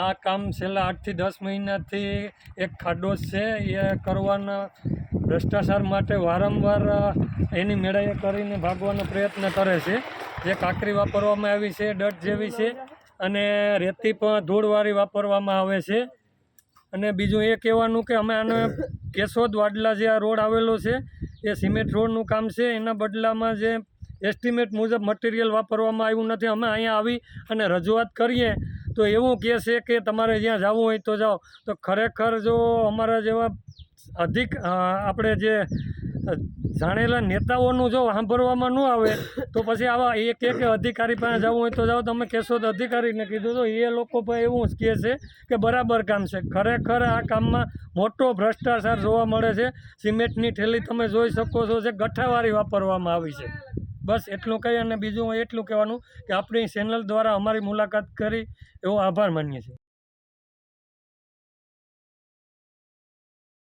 આ કામ છેલ્લા 8 થી 10 મહિનાથી એક ખાડો છે એ કરવાના ભ્રષ્ટાચાર માટે વારંવાર એની મેળાએ કરીને ભાગવાનો પ્રયત્ન કરે છે. જે કાંકરી વાપરવામાં આવી છે, ડટ જેવી છે, અને રેતી પણ ધૂળવાળી વાપરવામાં આવે છે. અને બીજું એ કહેવાનું કે અમે આને કેશોદ વાડલા જે આ રોડ આવેલો છે એ સિમેન્ટ રોડનું કામ છે. એના બદલામાં જે એસ્ટિમેટ મુજબ મટીરિયલ વાપરવામાં આવ્યું નથી. અમે અહીંયા આવી અને રજૂઆત કરીએ તો એવું કહે છે કે તમારે જ્યાં જવું હોય તો જાઓ. તો ખરેખર જો અમારા જેવા આપણે જે જાણેલા નેતાઓનું જો સાંભળવામાં ન આવે તો પછી આવા એક અધિકારી પાસે જવું હોય તો જાઓ. તમે કેશોદ અધિકારીને કીધું તો એ લોકો પણ એવું જ કહે છે કે બરાબર કામ છે. ખરેખર આ કામમાં મોટો ભ્રષ્ટાચાર જોવા મળે છે. સિમેન્ટની થેલી તમે જોઈ શકો છો જે ગઠ્ઠાવાળી વાપરવામાં આવી છે. બસ એટલું કહી અને બીજું એટલું કહેવાનું કે આપણી ચેનલ દ્વારા અમારી મુલાકાત કરી એવો આભાર માનીએ છીએ.